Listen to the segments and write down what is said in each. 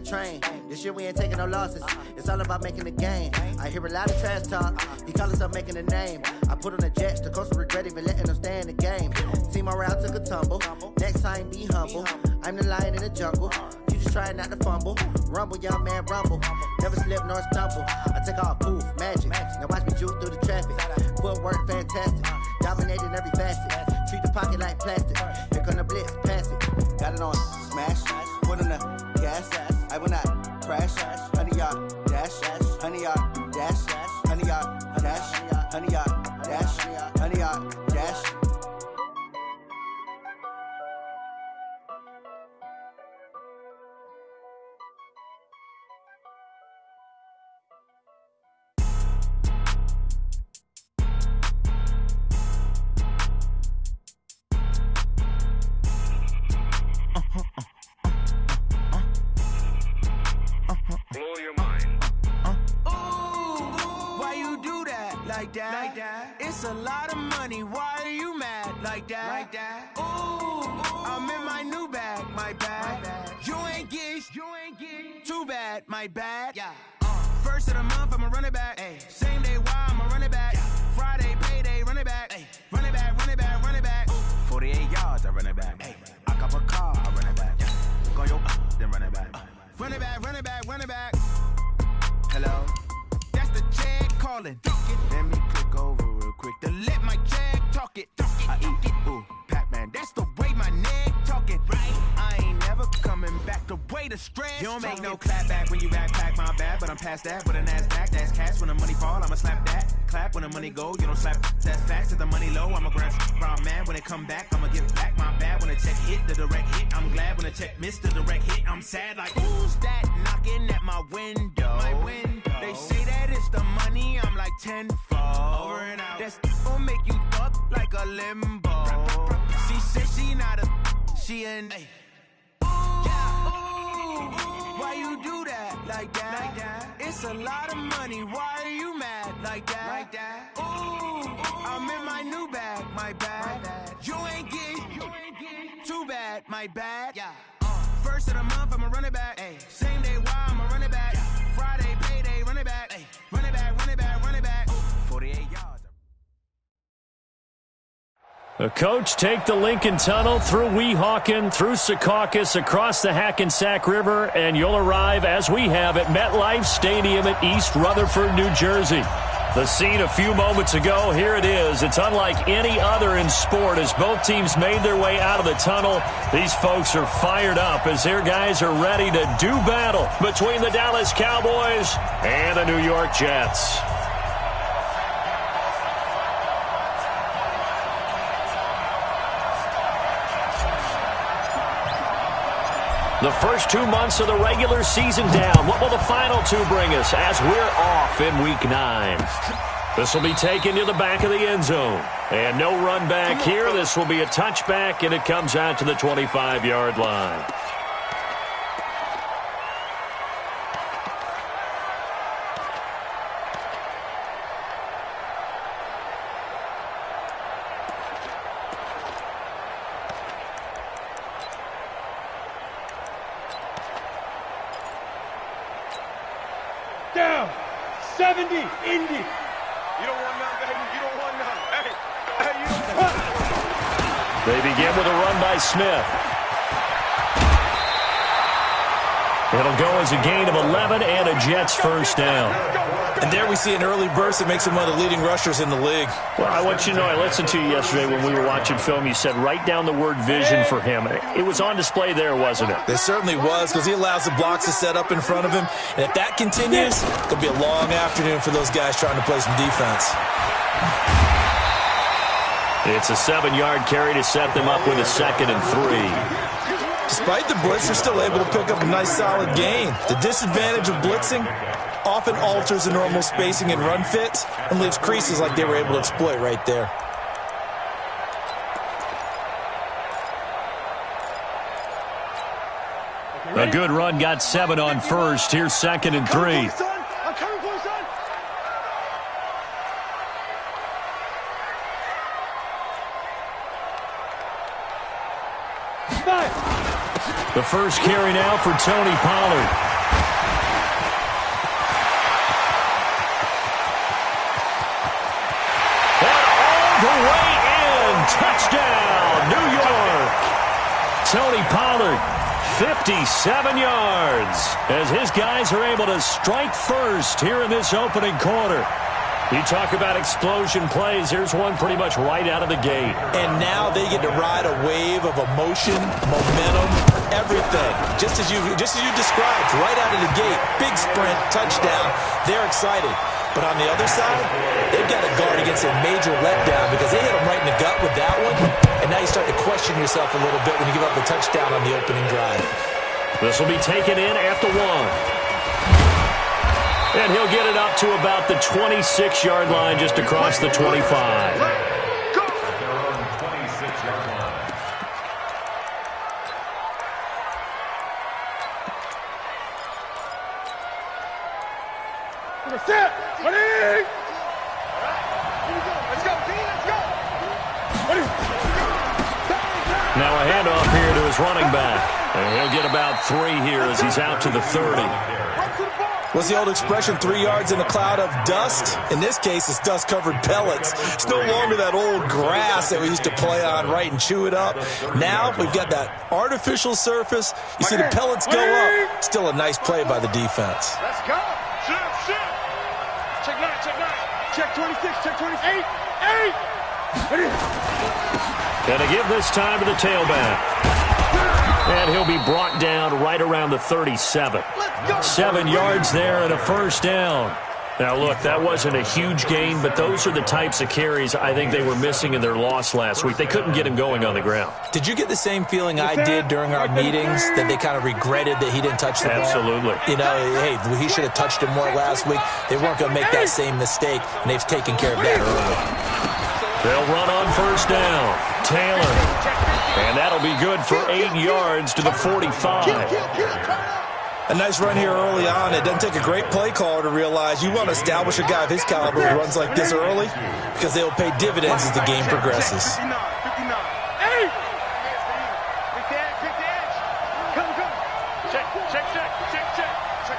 train. This year we ain't taking no losses. It's all about making the game. I hear a lot of trash talk. He call himself making a name. I put on the Jets. The coach regret even letting them stay in the game. See my route took a tumble. Next time be humble. I'm the lion in the jungle. You just trying not to fumble. Rumble, young man, rumble. Never slip nor stumble. I take off, poof, magic. Now watch me juke through the traffic. Footwork fantastic. Dominating every facet. Treat the pocket like plastic. Here come the blitz, pass it. Got it on smash. Put in the gas. I will not crash. 100-yard dash. 100-yard dash. 100-yard dash. 100-yard dash. 100-yard dash. Like that. It's a lot of money. Why are you mad like that? Ooh, I'm in my new bag, my bad. You ain't get too bad, my bad. Yeah. First of the month, I'ma run it back. Ay. Same day, why I'ma run it back. Friday, payday, run it back. Ay. Run it back, run it back, run it back. 48 yards, I run it back. Ay. I cop a car, I run it back. Yeah. Go yo, then run it back. Run it back, run it back, run it back. Hello? That's the check calling. Let me click over real quick to let my check talk it. I eat it, ooh, Pac-Man. That's the way my neck talking, right? I ain't never coming back the way the stress. You don't make no clap back when you backpack, my bad. But I'm past that with an ass back. That's cash when the money fall, I'ma slap that. Clap when the money go, you don't slap. That's facts. If the money low, I'ma grab brown man. When it come back, I'ma give back my bad. When the check hit, the direct hit. I'm glad when the check missed the direct hit. I'm sad like, who's that knocking at my window? My window. They say that it's the money, I'm like tenfold. Over and out. That's gon' make you fuck like a limbo. She said she not a, she an. Ay. Why you do that like that? It's a lot of money. Why are you mad like that? Ooh, I'm in my new bag, my bad. You ain't get too bad, my bad. Yeah. First of the month, I'ma run it back. Ay. Same day, why I'ma run it back. Friday, payday, run it back. Ay. Run it back, run it back, run it back. 48 yards. The coach take the Lincoln Tunnel through Weehawken, through Secaucus, across the Hackensack River, and you'll arrive, as we have, at MetLife Stadium at East Rutherford, New Jersey. The scene a few moments ago, here it is. It's unlike any other in sport as both teams made their way out of the tunnel. These folks are fired up as their guys are ready to do battle between the Dallas Cowboys and the New York Jets. The first 2 months of the regular season down. What will the final two bring us as we're off in Week 9? This will be taken to the back of the end zone. And no run back here. This will be a touchback, and it comes out to the 25-yard line. Down. 70. Indy. You don't want none, baby. You don't want none. Hey, you don't want none. They begin with a run by Smith. It'll go as a gain of 11 and a Jets first down. And there we see an early burst that makes him one of the leading rushers in the league. Well, I want you to know, I listened to you yesterday when we were watching film. You said write down the word vision for him. It was on display there, wasn't it? It certainly was, because he allows the blocks to set up in front of him. And if that continues, it's going to be a long afternoon for those guys trying to play some defense. It's a 7-yard carry to set them up with a 2nd and 3. Despite the blitz, they're still able to pick up a nice solid gain. The disadvantage of blitzing often alters the normal spacing and run fits and leaves creases like they were able to exploit right there. A good run, got 7 on first. Here's 2nd and 3. I'm coming for you, son. The first carry now for Tony Pollard. 57 yards as his guys are able to strike first here in this opening quarter. You talk about explosion plays. Here's one pretty much right out of the gate. And now they get to ride a wave of emotion, momentum, everything. Just as you described, right out of the gate. Big sprint, touchdown. They're excited. But on the other side, they've got to guard against a major letdown because they hit them right in the gut with that one. And now you start to question yourself a little bit when you give up the touchdown on the opening drive. This will be taken in at the 1. And he'll get it up to about the 26-yard line just across the 25. Set. Ready? Let's go, D. Let's go. Ready? Now a handoff here to his running back. And he'll get about 3 here as he's out to the 30. What's the old expression, 3 yards in a cloud of dust? In this case, it's dust-covered pellets. It's no longer that old grass that we used to play on, right, and chew it up. Now we've got that artificial surface. You see the pellets go up. Still a nice play by the defense. Let's go. Shift. Check 9, check 9. Check 26, check 28. 8. Ready? And to give this time to the tailback. And he'll be brought down right around the 37. 7 yards there and a first down. Now, look, that wasn't a huge gain, but those are the types of carries I think they were missing in their loss last week. They couldn't get him going on the ground. Did you get the same feeling I did during our meetings, that they kind of regretted that he didn't touch the ball? Absolutely. You know, hey, he should have touched him more last week. They weren't going to make that same mistake, and they've taken care of that early. They'll run on first down. Taylor. And that'll be good for 8 yards to the 45. A nice run here early on. It doesn't take a great play caller to realize you want to establish a guy of his caliber who runs like this early because they will pay dividends as the game progresses. 59. Hey! Come. Check. Check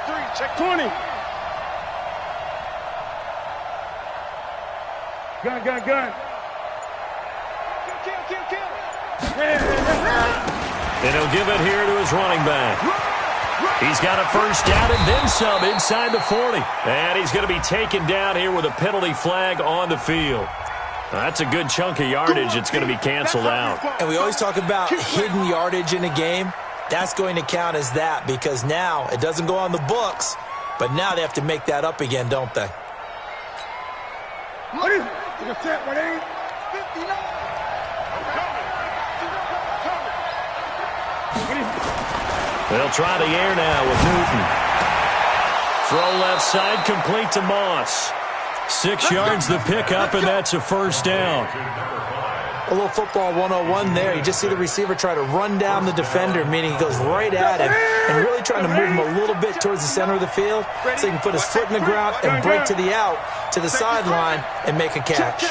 3, check 20. Gun. Kill. And he'll give it here to his running back. He's got a first down and then some inside the 40. And he's going to be taken down here with a penalty flag on the field. That's a good chunk of yardage. It's going to be canceled out. And we always talk about hidden yardage in a game. That's going to count as that because now it doesn't go on the books, but now they have to make that up again, don't they? Ready? 59. They'll try the air now with Newton. Throw left side, complete to Moss. 6 yards the pickup, and that's a first down. A little football 101 there. You just see the receiver try to run down the defender, meaning he goes right at him and really trying to move him a little bit towards the center of the field so he can put his foot in the ground and break to the out, to the sideline, and make a catch.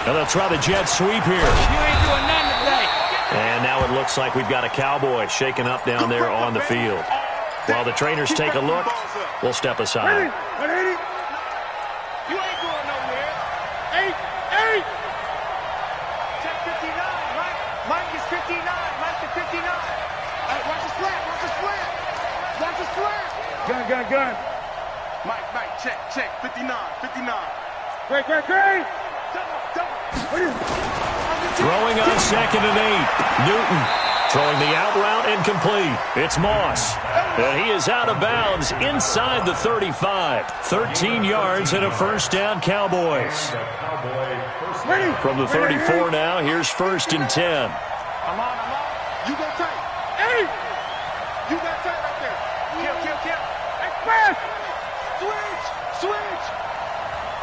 Now they'll try the jet sweep here. You ain't doing nothing today. And now it looks like we've got a Cowboy shaken up down there on the field. While the trainers take a look, we'll step aside. 180. You ain't going nowhere. 8. Check 59, Mike. Mike is 59. Mike is 59. Hey, watch the slant. Gun. Mike, check. 59. Great. Throwing on 2nd and 8. Newton throwing the out route incomplete. It's Moss. And he is out of bounds inside the 35. 13 yards and a first down, Cowboys. From the 34 now, here's 1st and 10. I'm on. You go tight. Hey! You got tight right there. Kill. Express! Switch!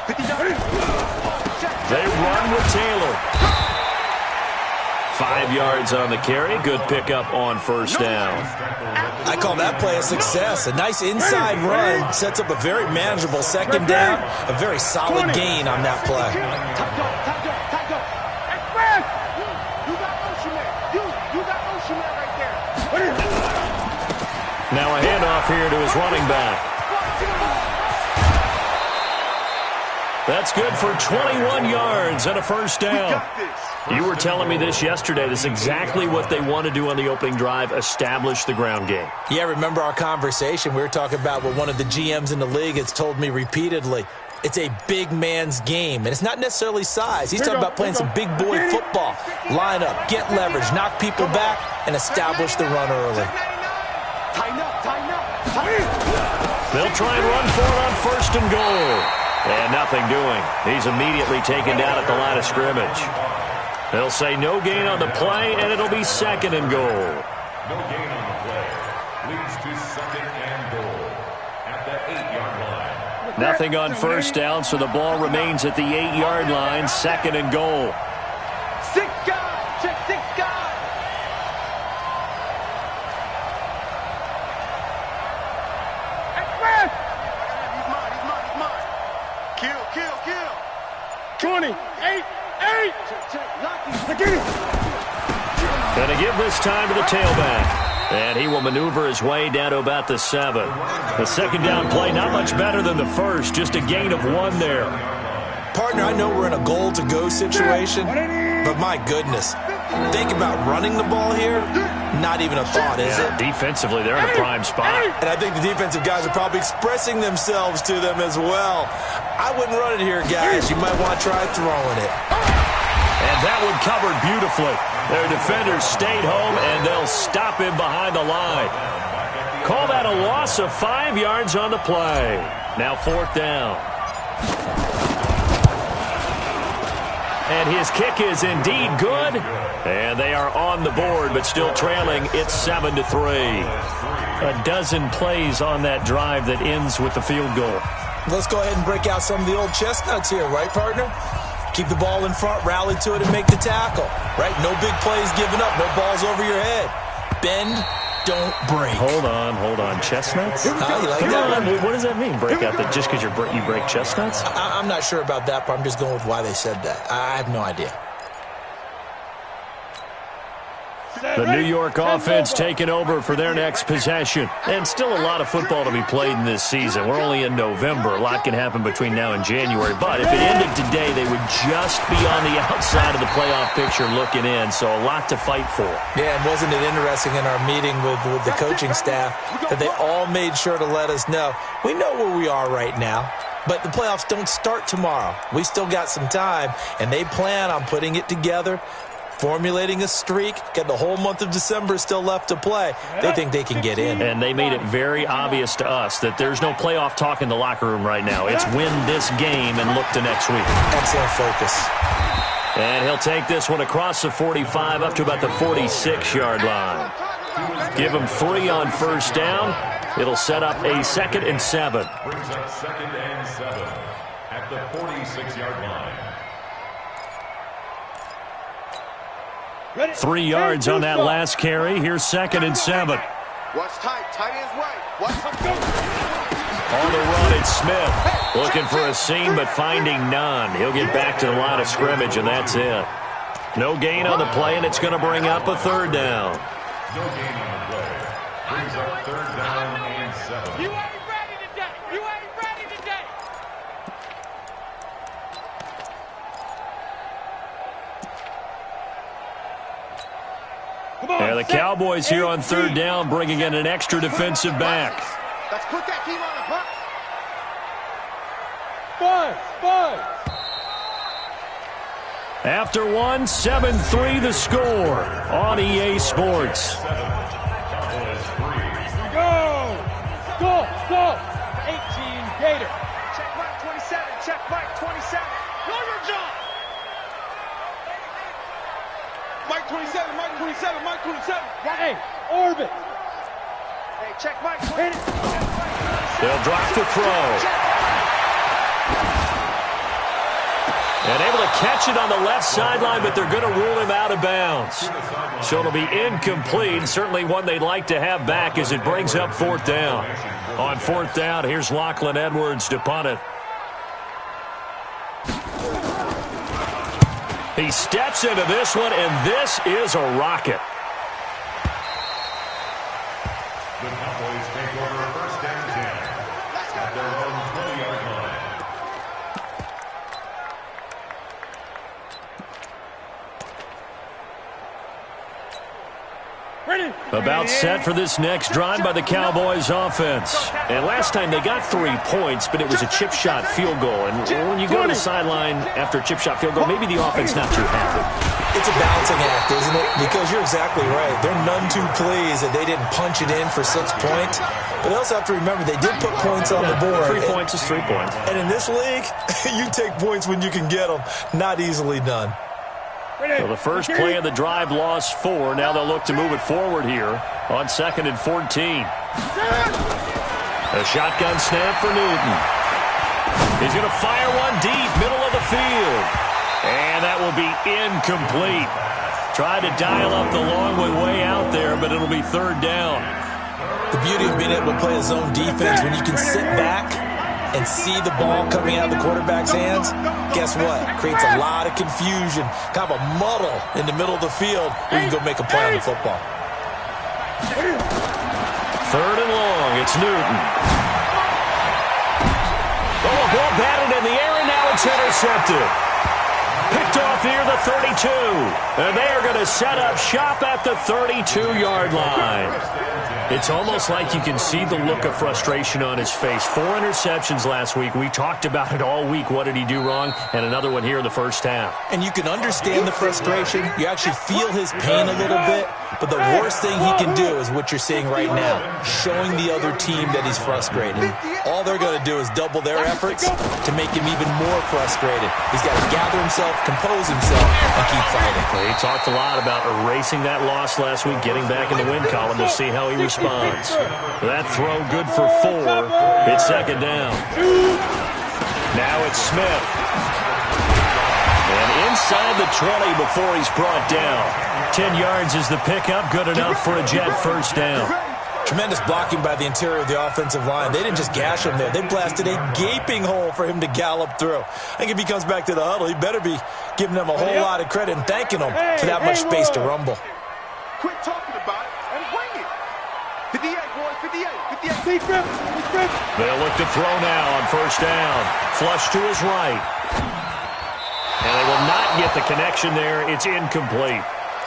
59. They run with Taylor. 5 yards on the carry. Good pickup on first down. I call that play a success. A nice inside run sets up a very manageable 2nd down. A very solid gain on that play. Tight go. Express! You got Ocean Man. You got Ocean Man right there. Now a handoff here to his running back. That's good for 21 yards and a first down. You were telling me this yesterday. This is exactly what they want to do on the opening drive, establish the ground game. Yeah, remember our conversation? We were talking about what one of the GMs in the league has told me repeatedly. It's a big man's game, and it's not necessarily size. He's talking about playing some big boy football. Line up, get leverage, knock people back, and establish the run early. They'll try and run for it on first and goal. And nothing doing. He's immediately taken down at the line of scrimmage. They'll say no gain on the play, and it'll be second and goal. No gain on the play. Leads to second and goal at the 8-yard line. Nothing on first down, so the ball remains at the 8-yard line, second and goal. 6 guys, check 6 guys. Express. He's mine. Kill. 20, 8. Gonna give this time to the tailback. And he will maneuver his way down to about the 7. The second down play, not much better than the first, just a gain of 1 there. Partner, I know we're in a goal-to-go situation, but my goodness, think about running the ball here. Not even a thought, is it? Defensively, they're in a prime spot. And I think the defensive guys are probably expressing themselves to them as well. I wouldn't run it here, guys. You might want to try throwing it. And that one covered beautifully. Their defenders stayed home, and they'll stop him behind the line. Call that a loss of 5 yards on the play. Now 4th down. And his kick is indeed good. And they are on the board, but still trailing. It's 7-3. A dozen plays on that drive that ends with the field goal. Let's go ahead and break out some of the old chestnuts here, right, partner? Keep the ball in front, rally to it, and make the tackle, right? No big plays given up, no balls over your head. Bend, don't break. Hold on. Chestnuts? You like Come that? on, what does that mean? Break out just because you break chestnuts? I'm not sure about that, but I'm just going with why they said that. I have no idea. The New York offense taking over for their next possession. And still a lot of football to be played in this season. We're only in November. A lot can happen between now and January. But if it ended today, they would just be on the outside of the playoff picture looking in. So a lot to fight for. Yeah, and wasn't it interesting in our meeting with the coaching staff that they all made sure to let us know, we know where we are right now. But the playoffs don't start tomorrow. We still got some time, and they plan on putting it together, formulating a streak, got the whole month of December still left to play. They think they can get in. And they made it very obvious to us that there's no playoff talk in the locker room right now. It's win this game and look to next week. Excellent focus. And he'll take this one across the 45 up to about the 46-yard line. Give him 3 on first down. It'll set up a 2nd and 7. Brings up 2nd and 7 at the 46-yard line. 3 yards on that last carry. Here's 2nd and 7. What's tight? Tight ends right. What's On the run, it's Smith. Looking for a seam, but finding none. He'll get back to the line of scrimmage, and that's it. No gain on the play, and it's going to bring up a 3rd down. No gain on the play. Brings up 3rd down and 7. You ain't ready today. You ain't ready today. And the Cowboys here on 3rd down, bringing in an extra defensive back. Let's put that team on the box. 5. After 1, 7-3 the score on EA Sports. Go. 18 Gator. Check mark 27. Check mark 27. Roller jump. Mike 27. Mike 27. Mike 27. Hey, orbit. Hey, check mark 20. They'll drop the throw. And able to catch it on the left sideline, but they're going to rule him out of bounds. So it'll be incomplete. Certainly one they'd like to have back as it brings up 4th down. On 4th down, here's Lachlan Edwards to punt it. He steps into this one, and this is a rocket. The Cowboys take over 1st and 10 at their own 20-yard line. About set for this next drive by the Cowboys offense. And last time they got 3 points, but it was a chip shot field goal. And when you go to the sideline after a chip shot field goal, maybe the offense not too happy. It's a balancing act, isn't it? Because you're exactly right. They're none too pleased that they didn't punch it in for 6 points. But they also have to remember they did put points on the board. 3 points is 3 points. And in this league, you take points when you can get them. Not easily done. So the first play of the drive lost 4. Now they'll look to move it forward here on 2nd and 14. A shotgun snap for Newton. He's going to fire one deep, middle of the field. And that will be incomplete. Tried to dial up the long way out there, but it'll be 3rd down. The beauty of being able to play a zone defense when you can sit back and see the ball coming out of the quarterback's hands, guess what? Creates a lot of confusion, kind of a muddle in the middle of the field where you can go make a play on the football. 3rd and long, it's Newton. Oh, a ball batted in the air, and now it's intercepted. Picked off near the 32. And they are going to set up shop at the 32-yard line. It's almost like you can see the look of frustration on his face. 4 interceptions last week. We talked about it all week. What did he do wrong? And another one here in the first half. And you can understand the frustration. You actually feel his pain a little bit. But the worst thing he can do is what you're seeing right now, showing the other team that he's frustrated. All they're going to do is double their efforts to make him even more frustrated. He's got to gather himself, compose himself, and keep fighting. Well, he talked a lot about erasing that loss last week, getting back in the win column. We'll see how he responds. That throw good for 4. It's 2nd down. Now it's Smith. And inside the 20 before he's brought down. 10 yards is the pickup. Good enough for a Jet first down. Tremendous blocking by the interior of the offensive line. They didn't just gash him there. They blasted a gaping hole for him to gallop through. I think if he comes back to the huddle, he better be giving them a whole lot of credit and thanking them for that much space to rumble. Quit talking about it and bring it. 58, boys, 58. They'll look to throw now on first down. Flush to his right. And they will not get the connection there. It's incomplete.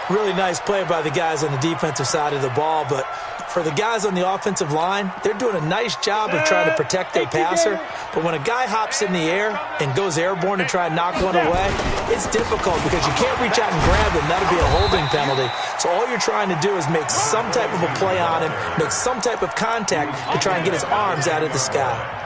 Really nice play by the guys on the defensive side of the ball, but for the guys on the offensive line, they're doing a nice job of trying to protect their passer. But when a guy hops in the air and goes airborne to try and knock one away, it's difficult because you can't reach out and grab him. That'll be a holding penalty. So all you're trying to do is make some type of a play on him, make some type of contact to try and get his arms out of the sky.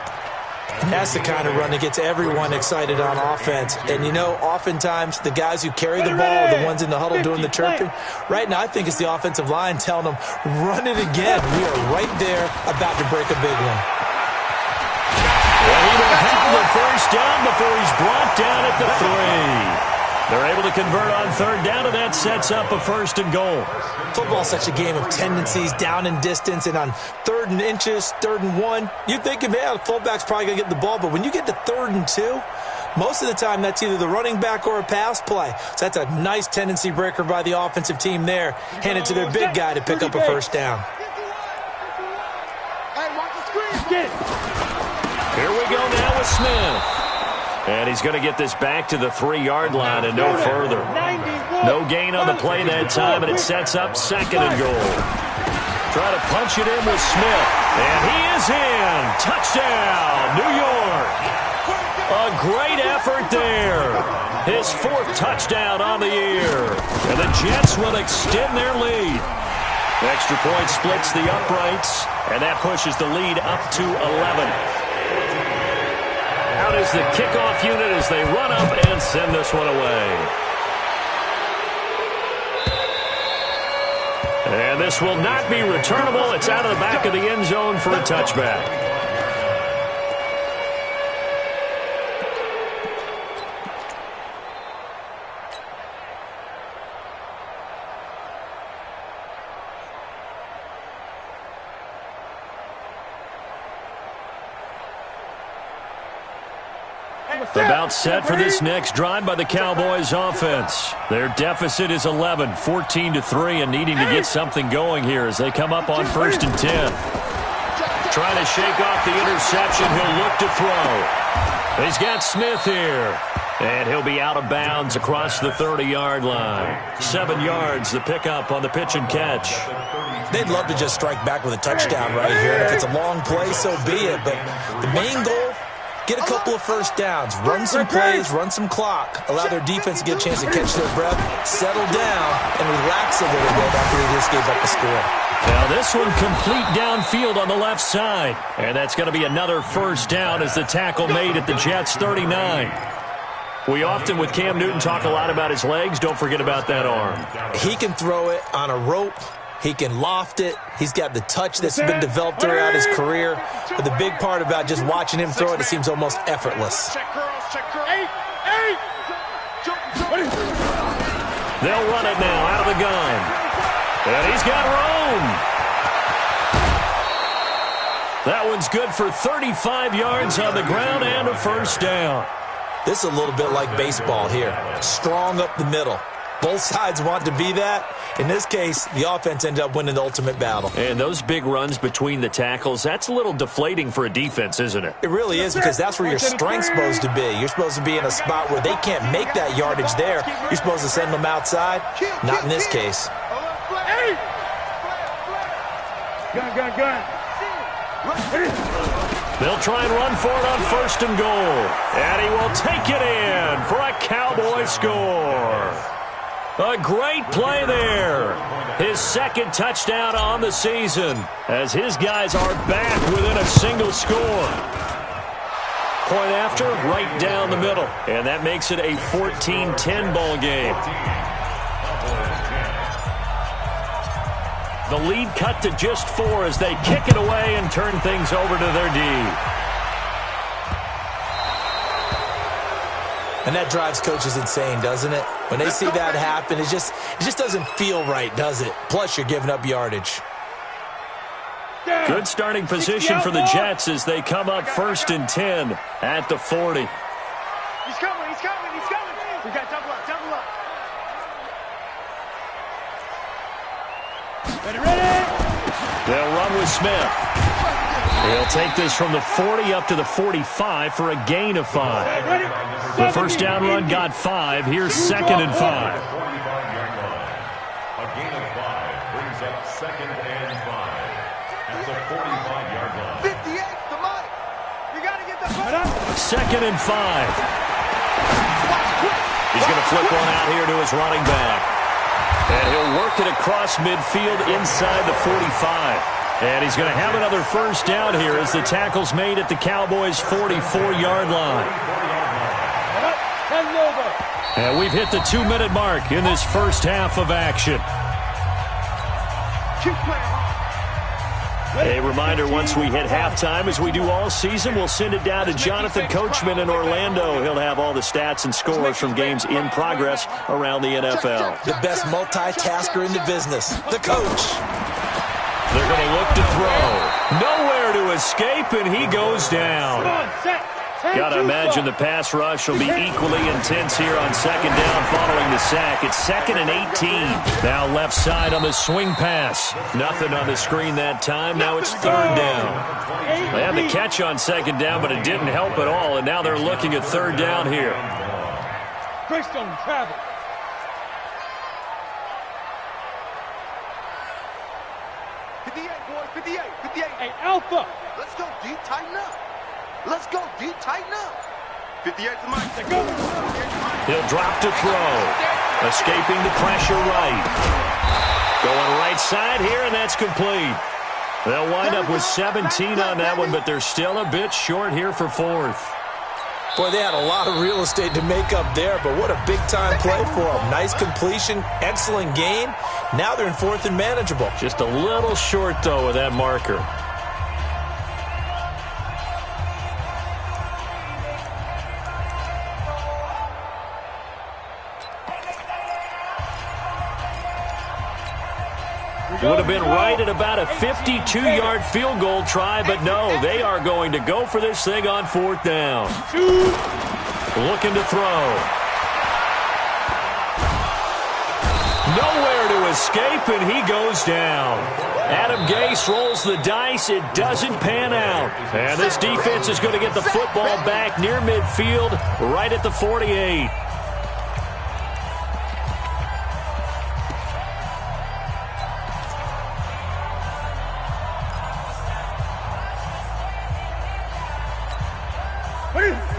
That's the kind of run that gets everyone excited on offense. And, you know, oftentimes the guys who carry the ball are the ones in the huddle doing the chirping. Right now, I think it's the offensive line telling them, run it again. We are right there about to break a big one. Well, he will have the first down before he's brought down at the 3. They're able to convert on 3rd down, and that sets up a 1st and goal. Football's such a game of tendencies, down and distance, and on 3rd and inches, 3rd and 1, you'd think, yeah, the fullback's probably going to get the ball, but when you get to 3rd and 2, most of the time that's either the running back or a pass play. So that's a nice tendency breaker by the offensive team there, handed to their big guy to pick up a 1st down. Here we go now with Smith. And he's going to get this back to the 3-yard line and no further. No gain on the play that time, and it sets up 2nd and goal. Try to punch it in with Smith. And he is in. Touchdown, New York. A great effort there. His 4th touchdown on the year. And the Jets will extend their lead. Extra point splits the uprights, and that pushes the lead up to 11. Out is the kickoff unit as they run up and send this one away. And this will not be returnable. It's out of the back of the end zone for a touchback. About set for this next drive by the Cowboys offense. Their deficit is 11, 14-3, and needing to get something going here as they come up on 1st and 10. Trying to shake off the interception. He'll look to throw. He's got Smith here. And he'll be out of bounds across the 30-yard line. 7 yards, the pickup on the pitch and catch. They'd love to just strike back with a touchdown right here. And if it's a long play, so be it. But the main goal, get a couple of first downs, run some plays, run some clock, allow their defense to get a chance to catch their breath, settle down, and relax a little bit after they just gave up the score. Now this one complete downfield on the left side. And that's going to be another first down as the tackle made at the Jets' 39. We often, with Cam Newton, talk a lot about his legs. Don't forget about that arm. He can throw it on a rope. He can loft it. He's got the touch that's been developed throughout his career. But the big part about just watching him throw it, it seems almost effortless. They'll run it now out of the gun. And he's got room. That one's good for 35 yards on the ground and a first down. This is a little bit like baseball here. Strong up the middle. Both sides want to be that. In this case, the offense ended up winning the ultimate battle. And those big runs between the tackles, that's a little deflating for a defense, isn't it? It really is, because that's where your strength's supposed to be. You're supposed to be in a spot where they can't make that yardage there. You're supposed to send them outside. Not in this case. Gun. They'll try and run for it on first and goal. And he will take it in for a Cowboy score. A great play there. His second touchdown on the season as his guys are back within a single score. Point after, right down the middle. And that makes it a 14-10 ball game. The lead cut to just 4 as they kick it away and turn things over to their D. And that drives coaches insane, doesn't it? When they see that happen, it just doesn't feel right, does it? Plus, you're giving up yardage. Good starting position for the Jets as they come up first and 10 at the 40. He's coming. We got double up. Ready? They'll run with Smith. He'll take this from the 40 up to the 45 for a gain of 5. The first down run got 5. Here's second and 5. A gain of 5 brings up second and 5 at the 45-yard line. 58, come on. You got to get the ball. Second and 5. He's going to flip one out here to his running back. And he'll work it across midfield inside the 45. And he's going to have another first down here as the tackle's made at the Cowboys' 44-yard line. And we've hit the 2-minute mark in this first half of action. A reminder, once we hit halftime, as we do all season, we'll send it down to Jonathan Coachman in Orlando. He'll have all the stats and scores from games in progress around the NFL. The best multitasker in the business, the coach. They're going to look to throw. Nowhere to escape, and he goes down. Got to imagine the pass rush will be equally intense here on second down following the sack. It's second and 18. Now left side on the swing pass. Nothing on the screen that time. Now it's third down. They had the catch on second down, but it didn't help at all, and now they're looking at third down here. Greystone travel. Hey, Alpha. Let's go, D. Tighten up. Let's go, D. Tighten up. 58 to Mike. Go. He'll drop to throw. Escaping the pressure right. Going right side here, and that's complete. They'll wind up with 17 on that one, but they're still a bit short here for fourth. Boy, they had a lot of real estate to make up there, but what a big-time play for them. Nice completion, excellent gain. Now they're in fourth and manageable. Just a little short, though, with that marker. Would have been right at about a 52-yard field goal try, but no, they are going to go for this thing on fourth down. Looking to throw. Nowhere to escape, and he goes down. Adam Gase rolls the dice. It doesn't pan out. And this defense is going to get the football back near midfield, right at the 48.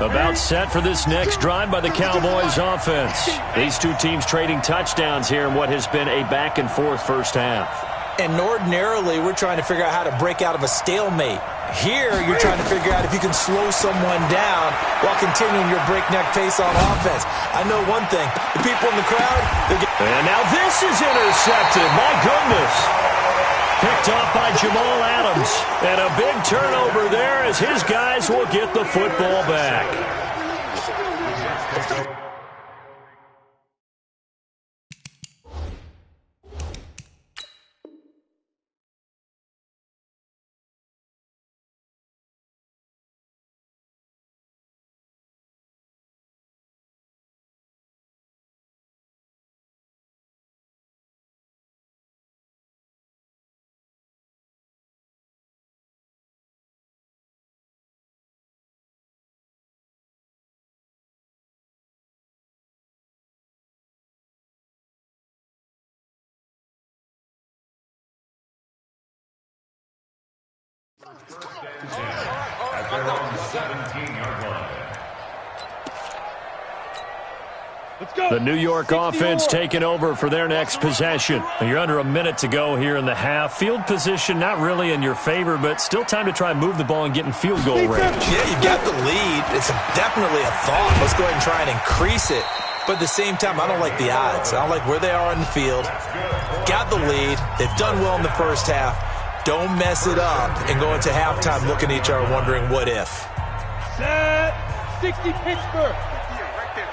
About set for this next drive by the Cowboys offense. These two teams trading touchdowns here in what has been a back-and-forth first half. And ordinarily, we're trying to figure out how to break out of a stalemate. Here, you're trying to figure out if you can slow someone down while continuing your breakneck pace on offense. I know one thing. The people in the crowd, and now this is intercepted. My goodness. Picked off by Jamal Adams. And a big turnover there as his guys will get the football back. At their own 17-yard line. The New York offense taking over for their next possession. You're under a minute to go here in the half. Field position not really in your favor, but still time to try and move the ball and get in field goal range. Yeah, you got the lead. It's definitely a thought. Let's go ahead and try and increase it. But at the same time, I don't like the odds. I don't like where they are on the field. Got the lead. They've done well in the first half. Don't mess it up and go into halftime looking at each other wondering what if. Set. 60 Pittsburgh. Right there.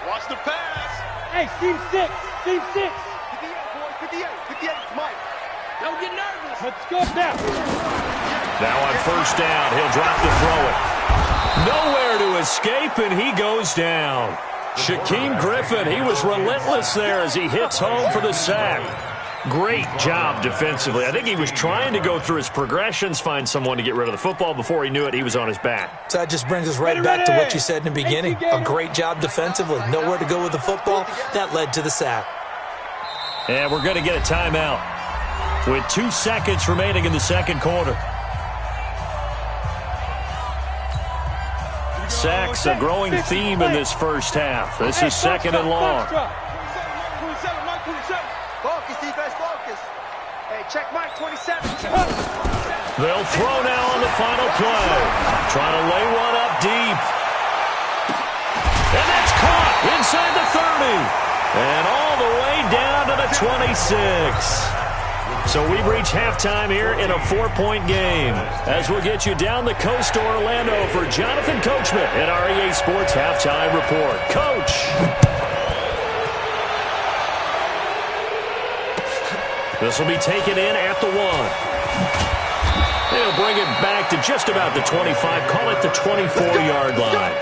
Watch the pass. Hey, team 6. Team 6. 58, boy. 58. 58, Mike. Don't get nervous. Let's go now. Now on first down, he'll drop to throw it. Nowhere to escape, and he goes down. Shaquem Griffin, he was relentless there as he hits home for the sack. Great job defensively. I think he was trying to go through his progressions, find someone to get rid of the football. Before he knew it, he was on his back. So that just brings us right back to what you said in the beginning. A great job defensively. Nowhere to go with the football. That led to the sack. And we're going to get a timeout with 2 seconds remaining in the second quarter. Sacks, a growing theme in this first half. This is second and long. Focus, defense, focus. Hey, check Mike, 27. They'll throw now on the final play. Trying to lay one up deep. And that's caught inside the 30. And all the way down to the 26. So we've reached halftime here in a 4-point game. As we'll get you down the coast to Orlando for Jonathan Coachman at our EA Sports Halftime Report. Coach. This will be taken in at the 1. They'll bring it back to just about the 25. Call it the 24-yard line.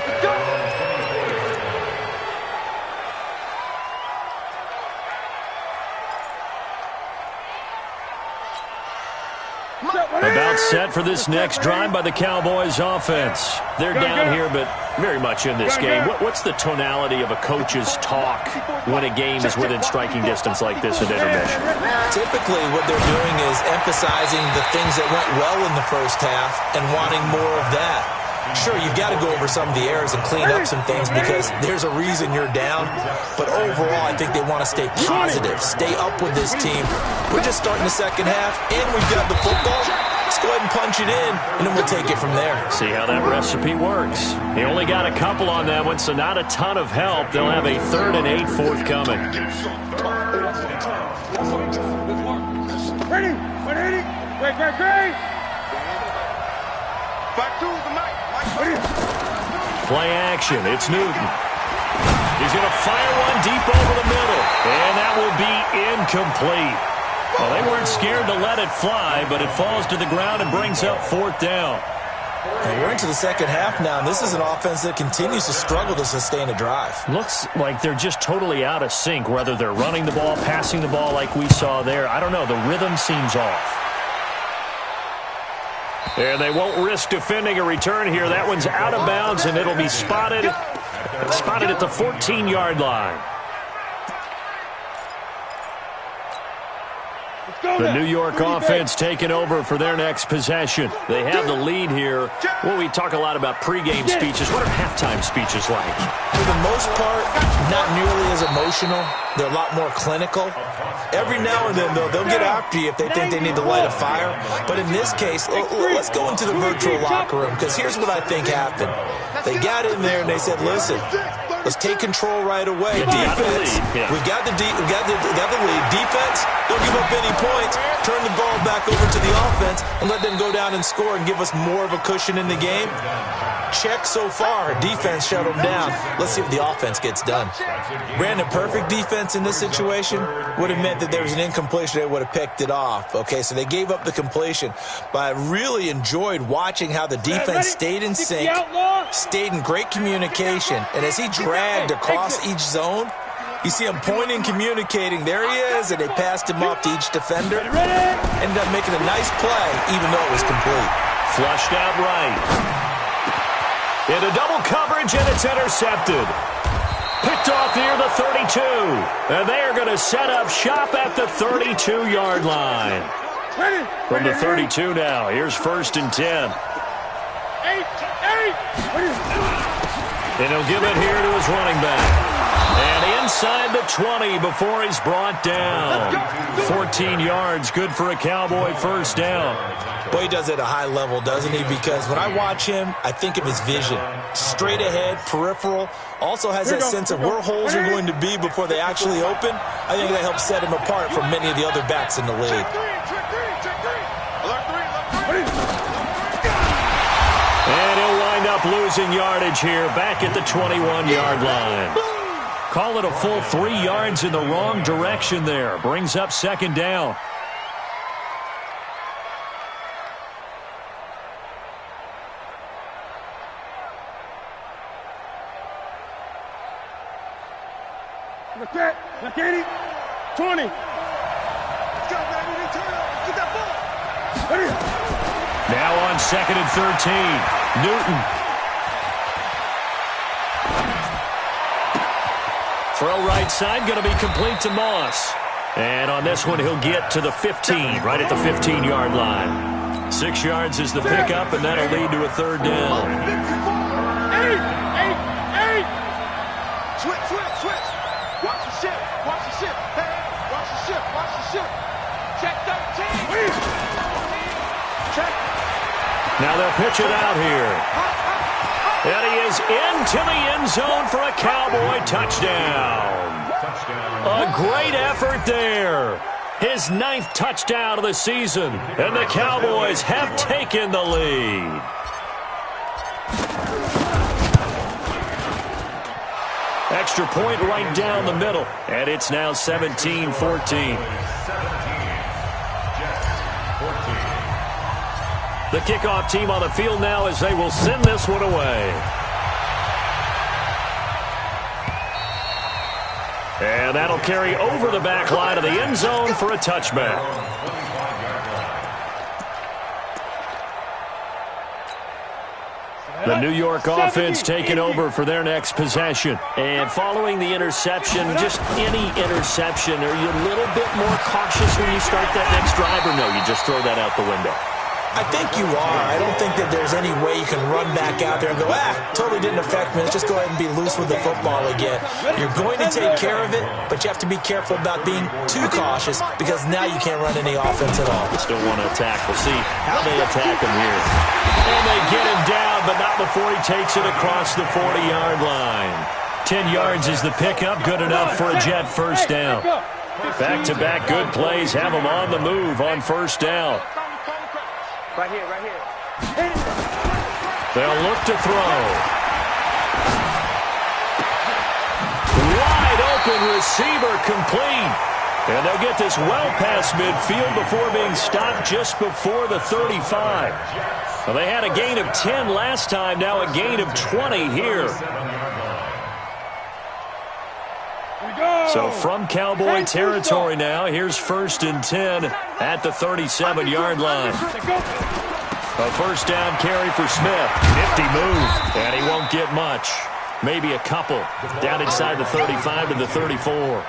About set for this next drive by the Cowboys offense. They're down here, but very much in this game. What's the tonality of a coach's talk when a game is within striking distance like this at intermission? Typically, what they're doing is emphasizing the things that went well in the first half and wanting more of that. Sure, you've got to go over some of the errors and clean up some things because there's a reason you're down. But overall, I think they want to stay positive, stay up with this team. We're just starting the second half, and we've got the football. Let's go ahead and punch it in, and then we'll take it from there. See how that recipe works. He only got a couple on that one, so not a ton of help. They'll have a 3rd and 8 forthcoming. Ready? 180. Great. Back to the mic. Play action. It's Newton. He's going to fire one deep over the middle, and that will be incomplete. Well, they weren't scared to let it fly, but it falls to the ground and brings up 4th down. And we're into the second half now, and this is an offense that continues to struggle to sustain a drive. Looks like they're just totally out of sync, whether they're running the ball, passing the ball like we saw there. I don't know. The rhythm seems off. And they won't risk defending a return here. That one's out of bounds, and it'll be spotted at the 14-yard line. The New York offense taking over for their next possession. They have the lead here. Well, we talk a lot about pregame speeches. What are halftime speeches like? For the most part, not nearly as emotional. They're a lot more clinical. Every now and then, though, they'll get after you if they think they need to light a fire. But in this case, let's go into the virtual locker room, because here's what I think happened. They got in there and they said, listen, let's take control right away. Defense, we got the lead. Defense, don't give up any points. Turn the ball back over to the offense and let them go down and score and give us more of a cushion in the game. Check so far. Defense shut them down. Let's see if the offense gets done. Ran a perfect defense in this situation would have meant that there was an incompletion. They would have picked it off. Okay, so they gave up the completion. But I really enjoyed watching how the defense stayed in sync, stayed in great communication. And as he dragged across each zone, you see him pointing, communicating. There he is, and they passed him off to each defender. Ended up making a nice play, even though it was complete. Flushed out right. Into double coverage, and it's intercepted. Picked off near the 32. And they are going to set up shop at the 32-yard line. From the 32 now, here's 1st and 10. And he'll give it here to his running back. And inside the 20 before he's brought down. 14 yards, good for a Cowboy first down. Boy, he does it at a high level, doesn't he? Because when I watch him, I think of his vision. Straight ahead, peripheral. Also has that sense of where holes are going to be before they actually open. I think that helps set him apart from many of the other backs in the league. And he'll wind up losing yardage here, back at the 21-yard line. Call it a full 3 yards in the wrong direction there. Brings up 2nd down. Look at 20. Let's go, baby. Get that ball. Now on 2nd and 13. Newton. Throw right side, going to be complete to Moss. And on this one, he'll get to the 15, right at the 15-yard line. 6 yards is the pickup, and that'll lead to a 3rd down. 8. Switch. Watch the ship. Hey, watch the ship. Check 13. Check. Now they'll pitch it out here. And he is into the end zone for a Cowboy touchdown. A great effort there. His 9th touchdown of the season. And the Cowboys have taken the lead. Extra point right down the middle. And it's now 17-14. The kickoff team on the field now as they will send this one away. And that'll carry over the back line of the end zone for a touchback. The New York offense taking over for their next possession. And following the interception, just any interception, are you a little bit more cautious when you start that next drive, or no, you just throw that out the window? I think you are. I don't think that there's any way you can run back out there and go, totally didn't affect me. Let's just go ahead and be loose with the football again. You're going to take care of it, but you have to be careful about being too cautious because now you can't run any offense at all. Still want to attack. We'll see how they attack him here. And they get him down, but not before he takes it across the 40-yard line. 10 yards is the pickup, good enough for a Jet first down. Back-to-back good plays have him on the move on first down. Right here. They'll look to throw. Wide open receiver complete. And they'll get this well past midfield before being stopped just before the 35. Well, they had a gain of 10 last time, now a gain of 20 here. So from Cowboy territory now, here's 1st and 10 at the 37-yard line. A first down carry for Smith. Nifty move, and he won't get much. Maybe a couple. Down inside the 35 to the 34.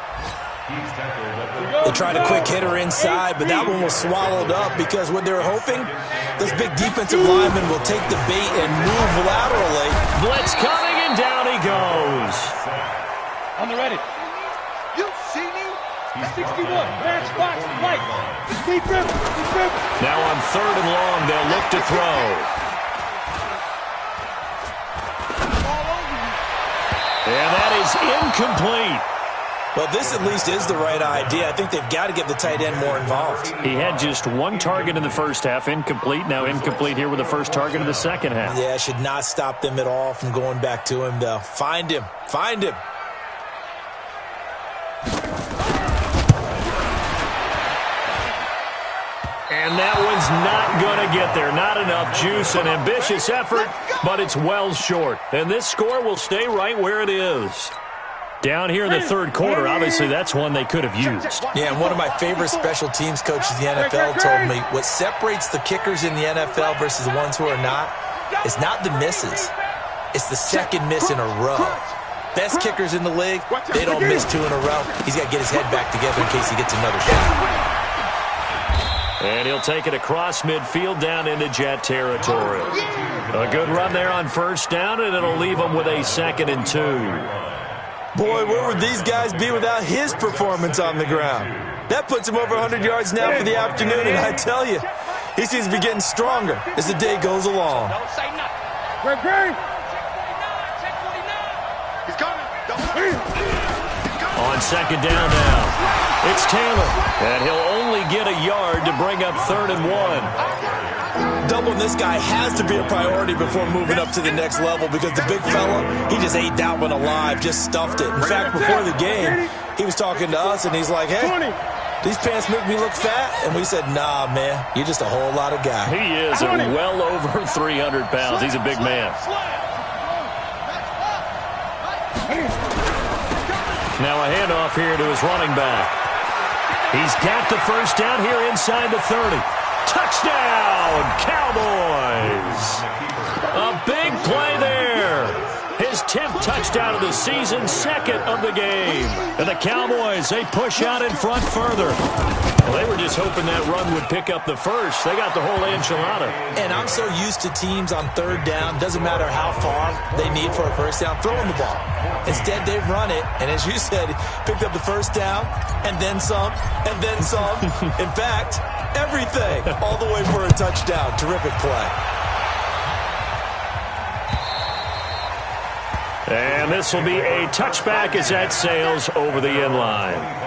They tried a quick hitter inside, but that one was swallowed up because what they were hoping, this big defensive lineman will take the bait and move laterally. Blitz coming, and down he goes. On the ready. You see me? 61. Match box. Right. Deep grip. Deep grip. Now on 3rd and long, they'll look to throw. And that is incomplete. Well, this at least is the right idea. I think they've got to get the tight end more involved. He had just one target in the first half, incomplete. Now incomplete here with the first target of the second half. Yeah, should not stop them at all from going back to him, though. Find him. Find him. And that one's not going to get there. Not enough juice. An ambitious effort, but it's well short. And this score will stay right where it is. Down here in the third quarter, obviously that's one they could have used. Yeah, and one of my favorite special teams coaches in the NFL told me what separates the kickers in the NFL versus the ones who are not is not the misses. It's the second miss in a row. Best kickers in the league, they don't miss 2 in a row. He's got to get his head back together in case he gets another shot. And he'll take it across midfield down into Jet territory. A good run there on first down, and it'll leave them with a 2nd and 2. Boy, where would these guys be without his performance on the ground? That puts him over 100 yards now for the afternoon, and I tell you, he seems to be getting stronger as the day goes along. Don't say nothing. Great. He's coming. On 2nd down now, it's Taylor, and he'll only get a yard to bring up 3rd and 1. Doubling this guy has to be a priority before moving up to the next level because the big fella, he just ate that one alive, just stuffed it. In fact, before the game, he was talking to us, and he's like, hey, these pants make me look fat? And we said, nah, man, you're just a whole lot of guy. He is well over 300 pounds. He's a big man. Now a handoff here to his running back. He's got the first down here inside the 30. Touchdown, Cowboys! A big play there. His 10th touchdown of the season, 2nd of the game. And the Cowboys, they push out in front further. Well, they were just hoping that run would pick up the first. They got the whole enchilada. And I'm so used to teams on 3rd down, doesn't matter how far they need for a first down, throwing the ball. Instead, they run it, and as you said, picked up the first down, and then some, and then some. In fact, everything, all the way for a touchdown. Terrific play. And this will be a touchback as that sails over the end line.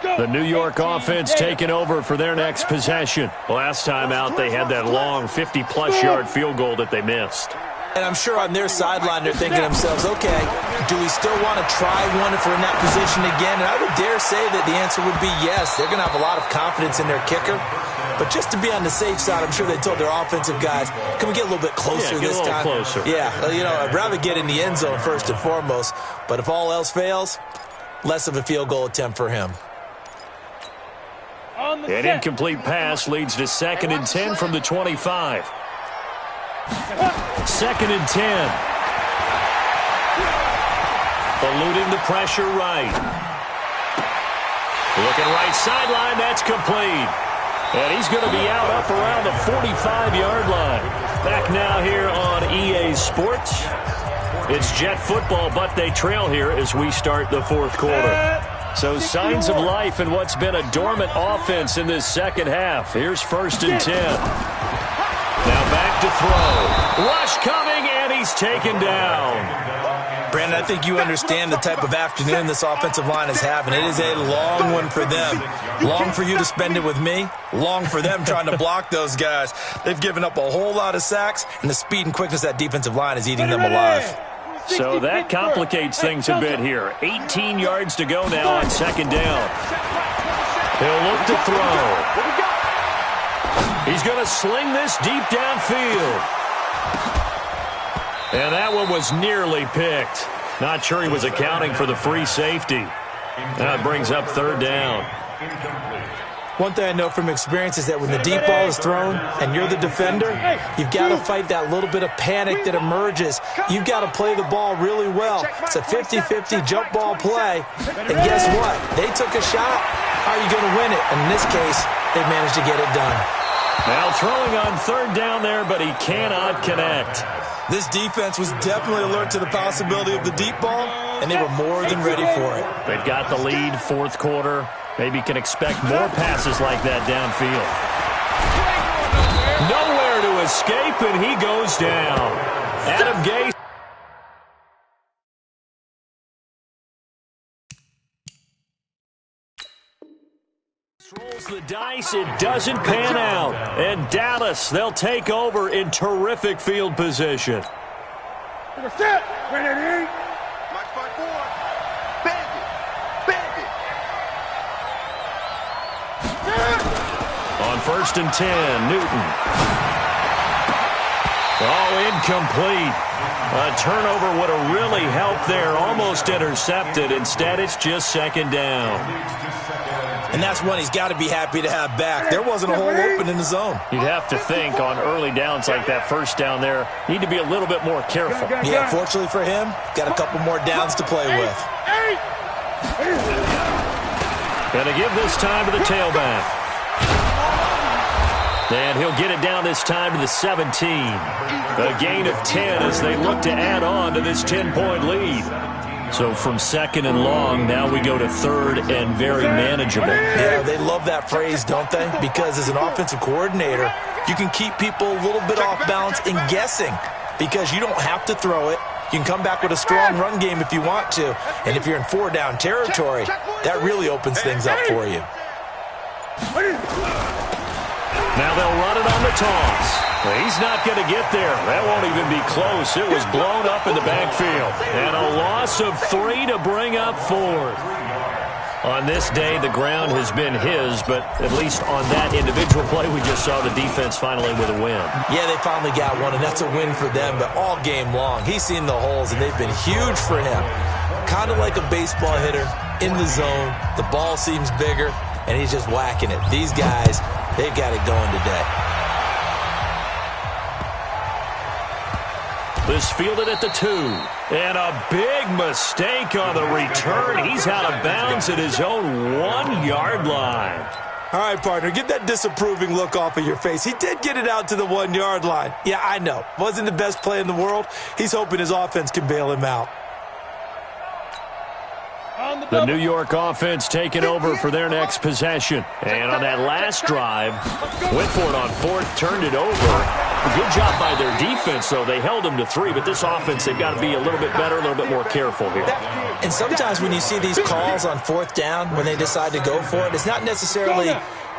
The New York offense taking over for their next possession. Last time out, they had that long 50-plus yard field goal that they missed. And I'm sure on their sideline they're thinking to themselves, okay, do we still want to try one if we're in that position again? And I would dare say that the answer would be yes. They're going to have a lot of confidence in their kicker. But just to be on the safe side, I'm sure they told their offensive guys, can we get a little bit closer this time? Closer. Yeah, you know, I'd rather get in the end zone first and foremost. But if all else fails, less of a field goal attempt for him. An incomplete pass leads to 2nd and 10 from the 25. 2nd and 10. Eluding the pressure right. Looking right sideline, that's complete. And he's going to be out up around the 45-yard line. Back now here on EA Sports. It's Jet football, but they trail here as we start the 4th quarter. So signs of life in what's been a dormant offense in this second half. Here's 1st and 10. Now back to throw. Rush coming, and he's taken down. Brandon, I think you understand the type of afternoon this offensive line is having. It is a long one for them. Long for you to spend it with me. Long for them trying to block those guys. They've given up a whole lot of sacks, and the speed and quickness of that defensive line is eating them alive. So that complicates things a bit here. 18 yards to go now on second down. He'll look to throw. He's going to sling this deep downfield. And that one was nearly picked. Not sure he was accounting for the free safety. That brings up third down. One thing I know from experience is that when the deep ball is thrown and you're the defender, you've got to fight that little bit of panic that emerges. You've got to play the ball really well. It's a 50-50 jump ball play. And guess what? They took a shot. How are you going to win it? And in this case, they managed to get it done. Now throwing on third down there, but he cannot connect. This defense was definitely alert to the possibility of the deep ball, and they were more than ready for it. They've got the lead, fourth quarter. Maybe can expect more passes like that downfield. Nowhere to escape, and he goes down. Adam Gase. Rolls the dice, it doesn't pan out. And Dallas, they'll take over in terrific field position. Set. Ready. Match by 4. Bandit. Bandit. On 1st and 10, Newton. Oh, incomplete. A turnover would have really helped there. Almost intercepted. Instead, it's just second down. And that's one he's got to be happy to have back. There wasn't a hole open in the zone. You'd have to think on early downs like that first down there, need to be a little bit more careful. Yeah, fortunately for him, got a couple more downs to play with. Gonna give this time to the tailback. And he'll get it down this time to the 17. A gain of 10 as they look to add on to this 10-point lead. So from second and long, now we go to third and very manageable. Yeah, they love that phrase, don't they? Because as an offensive coordinator, you can keep people a little bit off balance and guessing because you don't have to throw it. You can come back with a strong run game if you want to. And if you're in 4-down territory, that really opens things up for you. Now they'll run it on the toss. Well, he's not going to get there. That won't even be close. It was blown up in the backfield. And a loss of 3 to bring up fourth. On this day, the ground has been his, but at least on that individual play, we just saw the defense finally with a win. Yeah, they finally got one, and that's a win for them, but all game long, he's seen the holes, and they've been huge for him. Kind of like a baseball hitter in the zone. The ball seems bigger, and he's just whacking it. These guys, they've got it going today. This fielded at the 2. And a big mistake on the return. He's out of bounds at his own 1-yard line. All right, partner, get that disapproving look off of your face. He did get it out to the 1-yard line. Yeah, I know. Wasn't the best play in the world. He's hoping his offense can bail him out. The New York offense taking over for their next possession. And on that last drive, went for it on fourth, turned it over. A good job by their defense, though. They held them to 3, but this offense, they've got to be a little bit better, a little bit more careful here. And sometimes when you see these calls on 4th down, when they decide to go for it, it's not necessarily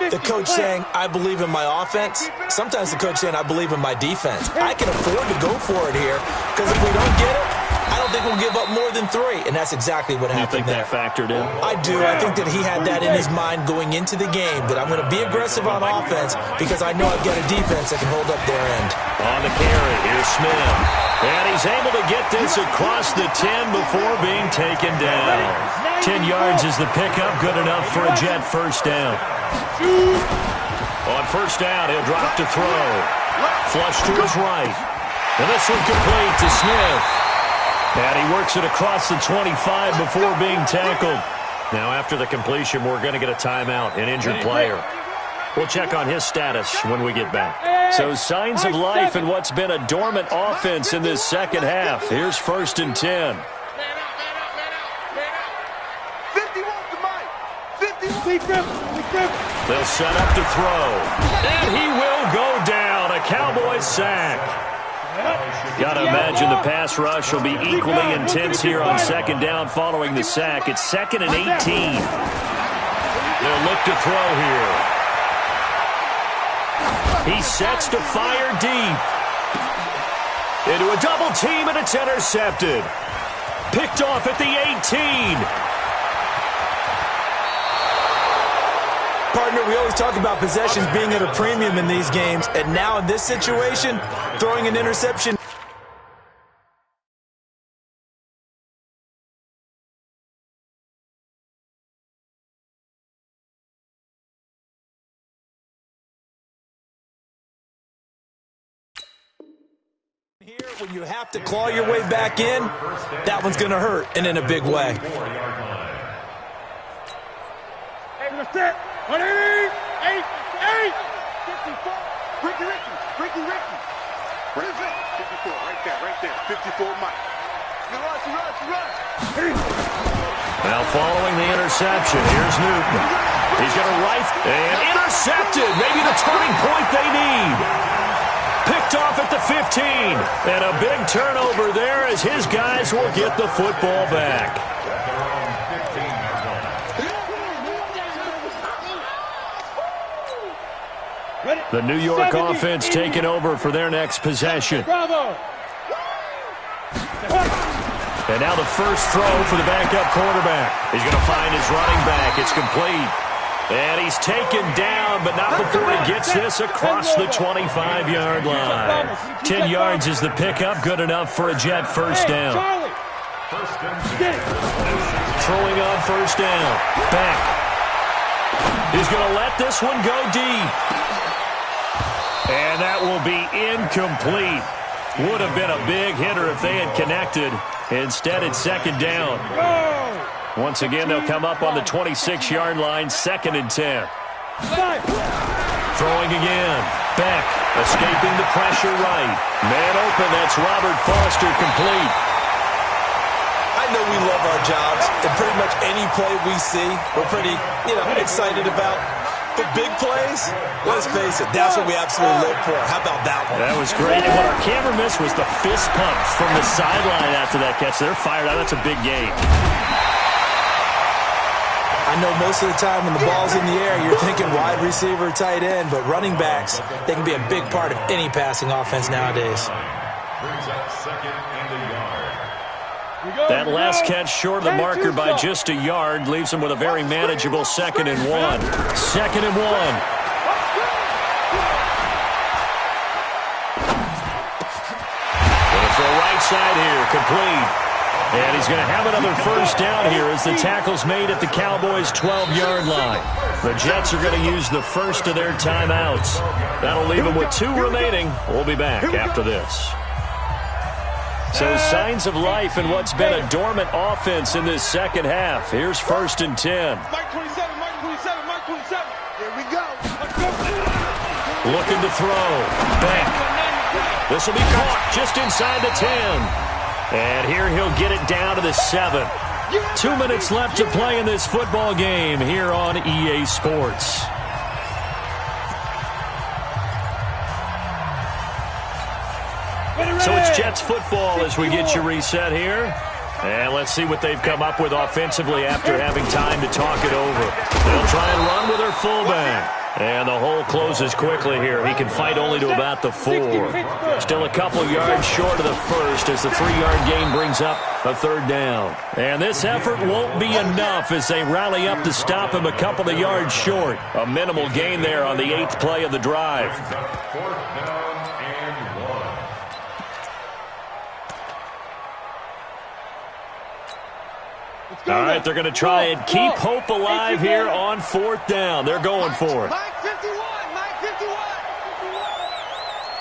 the coach saying, I believe in my offense. Sometimes the coach saying, I believe in my defense. I can afford to go for it here, because if we don't get it, I don't think we'll give up more than 3, and that's exactly what happened there. You think that factored in? I do. I think that he had that in his mind going into the game, that I'm going to be aggressive on offense because I know I've got a defense that can hold up their end. On the carry, here's Smith. And he's able to get this across the 10 before being taken down. 10 yards is the pickup, good enough for a Jet first down. On first down, he'll drop to throw. Flush to his right. And this one complete to Smith. And he works it across the 25 before being tackled. Now, after the completion, we're going to get a timeout, an injured player. We'll check on his status when we get back. So, signs of life in what's been a dormant offense in this second half. Here's 1st and 10. 51 to Mike. They'll set up to throw. And he will go down. A Cowboys sack. Got to imagine the pass rush will be equally intense here on second down following the sack. It's 2nd and 18. They'll look to throw here. He sets to fire deep. Into a double team, and it's intercepted. Picked off at the 18. Partner, we always talk about possessions being at a premium in these games, and now in this situation, throwing an interception. Here, when you have to claw your way back in, that one's going to hurt, and in a big way. Hey, let's set. 180, 8, 54. Ricky. What is it? 54, right there. 54, Mike. Rush. Now following the interception, here's Newton. He's going to right and intercepted. Maybe the turning point they need. Picked off at the 15. And a big turnover there as his guys will get the football back. The New York offense taking over for their next possession. And now the first throw for the backup quarterback. He's going to find his running back. It's complete. And he's taken down, but not before he gets this across the 25-yard line. 10 yards is the pickup. Good enough for a Jet first down. Throwing on first down. Back. He's going to let this one go deep. And that will be incomplete. Would have been a big hitter if they had connected. Instead, it's second down. Once again, they'll come up on the 26-yard line, 2nd and 10. Throwing again. Beck escaping the pressure right. Man open, that's Robert Foster, complete. I know we love our jobs, and pretty much any play we see, we're pretty, excited about. But big plays, let's face it, that's what we absolutely live for. How about that one? That was great. And what our camera missed was the fist pumps from the sideline after that catch. They're fired out. That's a big game. I know most of the time when the ball's in the air, you're thinking wide receiver, tight end, but running backs, they can be a big part of any passing offense nowadays. That last catch short of the marker by just a yard leaves him with a very manageable 2nd and 1. 2nd and 1. Going for a right side here, complete. And he's going to have another first down here as the tackle's made at the Cowboys' 12-yard line. The Jets are going to use the first of their timeouts. That'll leave them with 2 remaining. We'll be back after this. So signs of life in what's been a dormant offense in this second half. Here's 1st and 10. Mike 27. Here we go. Looking to throw. Back. This will be caught just inside the 10. And here he'll get it down to the 7. 2 minutes left to play in this football game here on EA Sports. So it's Jets football as we get you reset here. And let's see what they've come up with offensively after having time to talk it over. They'll try and run with their fullback. And the hole closes quickly here. He can fight only to about the 4. Still a couple yards short of the first as the 3-yard gain brings up a 3rd down. And this effort won't be enough as they rally up to stop him a couple of yards short. A minimal gain there on the 8th play of the drive. 4th down and 1. All right, they're going to try and keep hope alive here on 4th down. They're going for it. Mike 51.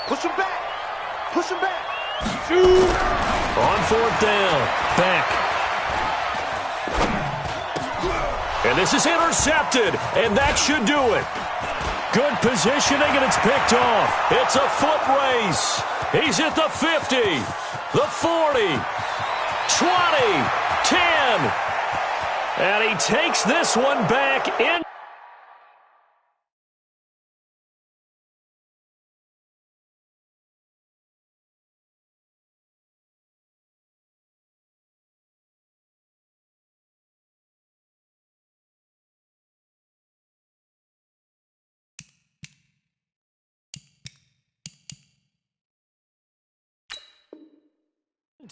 Push him back. On 4th down. Back. And this is intercepted, and that should do it. Good positioning, and it's picked off. It's a foot race. He's at the 50, the 40, 20, 10. And he takes this one back in.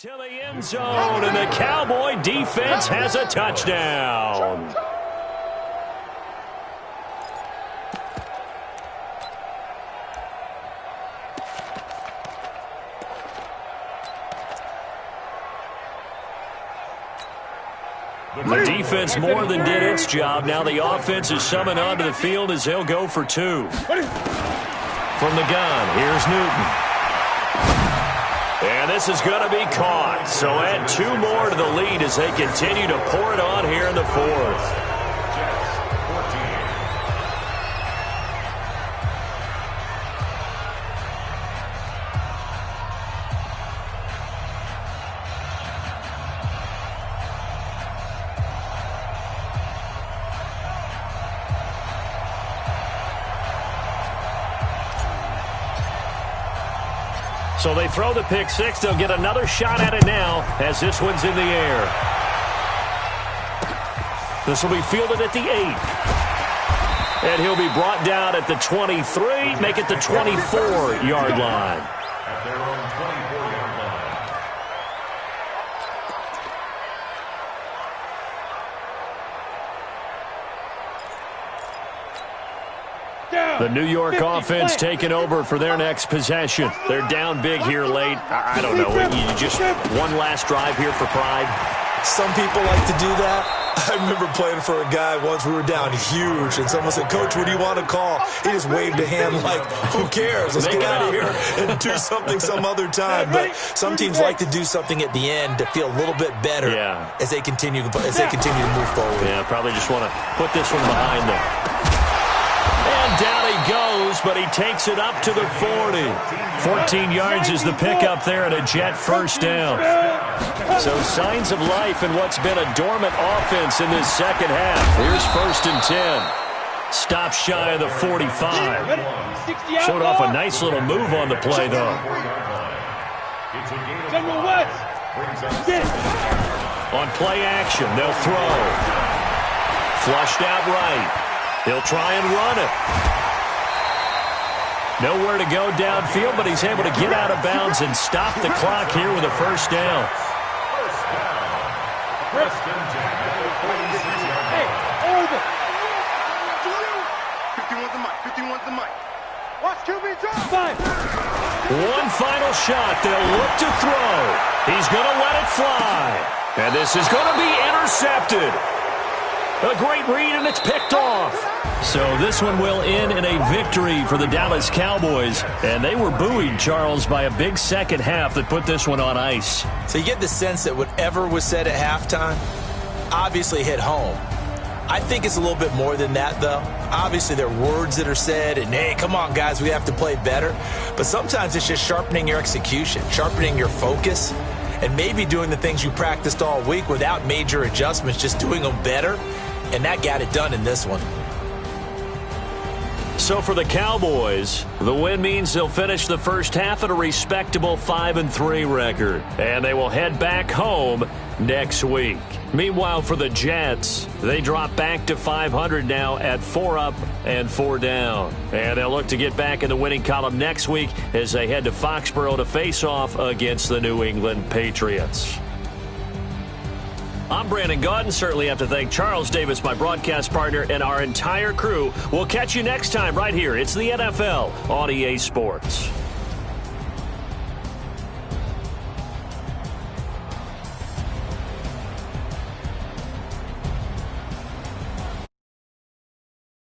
To the end zone, and the Cowboy defense has a touchdown. The defense more than did its job. Now the offense is summoned onto the field as they'll go for two. From the gun, here's Newton. And this is going to be caught. So add two more to the lead as they continue to pour it on here in the fourth. So they throw the pick six. They'll get another shot at it now as this one's in the air. This will be fielded at the 8. And he'll be brought down at the 23, make it the 24-yard line. At their own 24-yard line. The New York offense taking over for their next possession. They're down big here late. I don't know. You just one last drive here for pride. Some people like to do that. I remember playing for a guy once. We were down huge, and someone said, "Coach, what do you want to call?" He just waved a hand like, "Who cares? Let's get out of here and do something some other time." But some teams like to do something at the end to feel a little bit better as they continue to move forward. Yeah, probably just want to put this one behind them. And down he goes, but he takes it up to the 40. 14 yards is the pickup there and a Jet first down. So signs of life in what's been a dormant offense in this second half. Here's 1st and 10. Stop shy of the 45. Showed off a nice little move on the play, though. On play action, they'll throw. Flushed out right. He'll try and run it. Nowhere to go downfield, but he's able to get out of bounds and stop the clock here with a first down. Hey, over. 51's the mic. Watch QB drop. One final shot. They'll look to throw. He's going to let it fly. And this is going to be intercepted. A great read, and it's picked off. So this one will end in a victory for the Dallas Cowboys. And they were buoyed, Charles, by a big second half that put this one on ice. So you get the sense that whatever was said at halftime obviously hit home. I think it's a little bit more than that, though. Obviously, there are words that are said, and, hey, come on, guys, we have to play better. But sometimes it's just sharpening your execution, sharpening your focus, and maybe doing the things you practiced all week without major adjustments, just doing them better. And that got it done in this one. So for the Cowboys, the win means they'll finish the first half at a respectable 5-3 record. And they will head back home next week. Meanwhile, for the Jets, they drop back to 500 now at 4 up and 4 down. And they'll look to get back in the winning column next week as they head to Foxborough to face off against the New England Patriots. I'm Brandon Gaudin. Certainly have to thank Charles Davis, my broadcast partner, and our entire crew. We'll catch you next time right here. It's the NFL on EA Sports.